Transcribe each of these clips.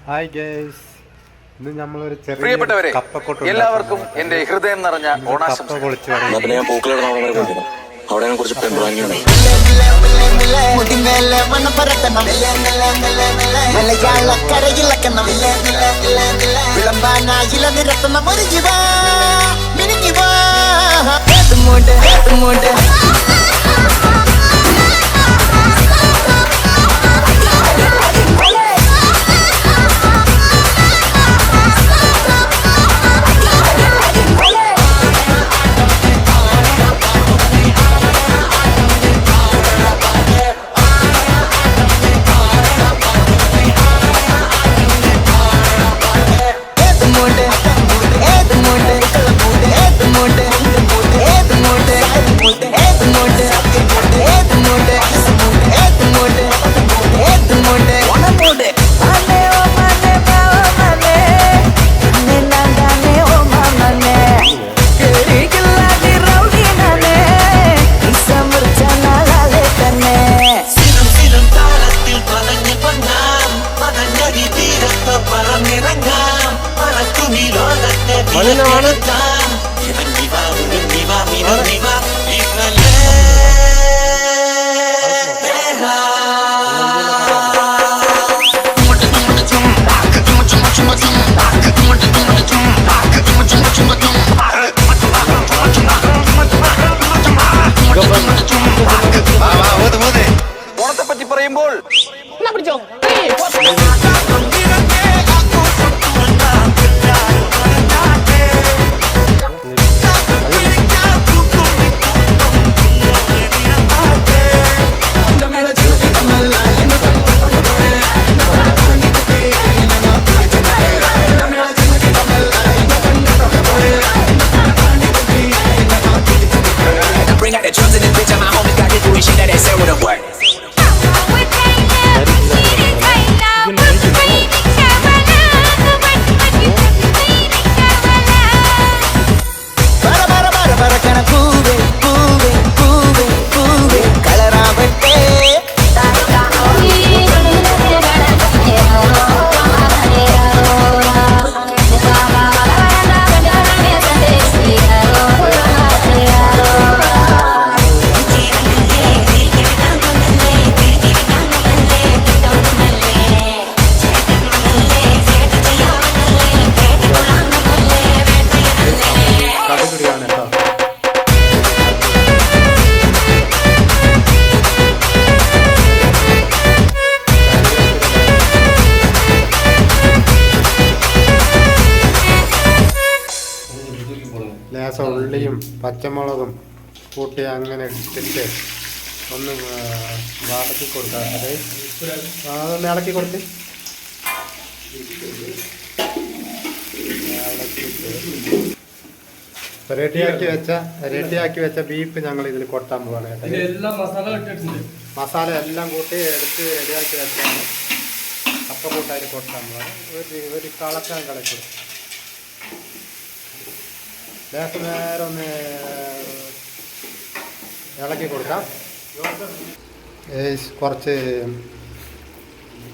Hi guys, ഇന്ന് നമ്മളൊരു ചെറിയ പ്രിയപ്പെട്ടവരെ, എല്ലാവർക്കും എന്റെ ഹൃദയം നിറഞ്ഞ ഓണാശംസകൾ. ഓണത്തെ പറ്റി പറയുമ്പോൾ ലേശം ഉള്ളിയും പച്ചമുളകും കൂട്ടി അങ്ങനെ ഇട്ടിട്ട് ഒന്ന് വാടക്കി കൊടുക്കാം. അതൊന്ന് ഇളക്കി കൊടുത്ത് റെഡിയാക്കി വെച്ച ബീഫ് ഞങ്ങൾ ഇതിൽ കൊട്ടാൻ പോവാണ്. മസാല എല്ലാം കൂട്ടി എടുത്ത് റെഡിയാക്കി വെച്ചാണ് കപ്പ കൂട്ടായിട്ട് കൊട്ടാൻ പോവാണ്. ഒരു കളക്കാൻ കളക്കും. ലേശം നേരം ഒന്ന് ഇളക്കി കൊടുക്കാം. കുറച്ച്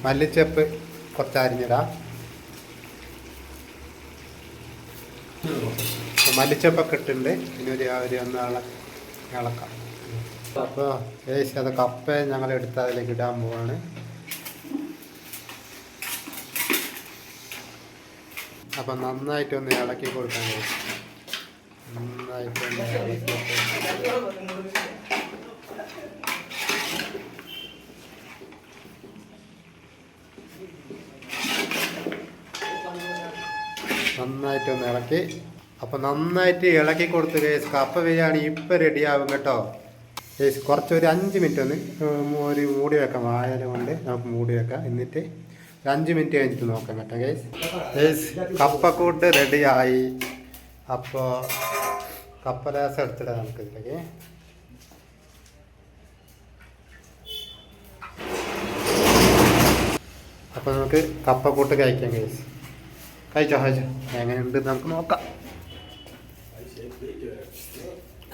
മല്ലിച്ചപ്പ് കുറച്ച് അരിഞ്ഞിടാം. മല്ലിച്ചപ്പൊക്കെ ഇട്ടുണ്ട്. ഇനി ഒന്ന് ഇളക്കാം. അപ്പോൾ അത് കപ്പ ഞങ്ങൾ എടുത്ത് അതിലേക്ക് ഇടാൻ പോവാണ്. അപ്പം നന്നായിട്ടൊന്ന് ഇളക്കി കൊടുക്കാൻ നന്നായിട്ടൊന്ന് ഇളക്കി. അപ്പം നന്നായിട്ട് ഇളക്കി കൊടുത്ത് കപ്പ ബിരിയാണി ഇപ്പം റെഡിയാവും കേട്ടോ. കുറച്ചൊരു 5 മിനിറ്റ് ഒന്ന് ഒരു മൂടി വെക്കാം. വാഴ കൊണ്ട് നമുക്ക് മൂടി വെക്കാം. എന്നിട്ട് 5 മിനിറ്റ് കഴിഞ്ഞിട്ട് നോക്കാം കേട്ടോ ഗൈസ്. കപ്പക്കൂട്ട് റെഡിയായി. അപ്പോൾ കപ്പ ലേശം എടുത്തിടാം നമുക്ക് ഇതിലേക്ക്. അപ്പോൾ നമുക്ക് കപ്പക്കൂട്ട് കഴിക്കാം ഗൈസ്. കഴിച്ചോ എങ്ങനെയുണ്ട് നമുക്ക് നോക്കാം.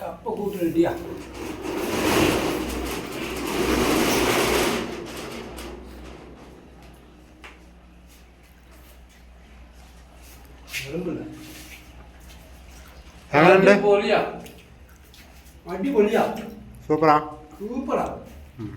കപ്പക്കൂട്ട് റെഡിയാ. എങ്ങനെയുണ്ട്? അടിപൊളിയാ സൂപ്പറാ. സൂപ്പറാ. ഉം.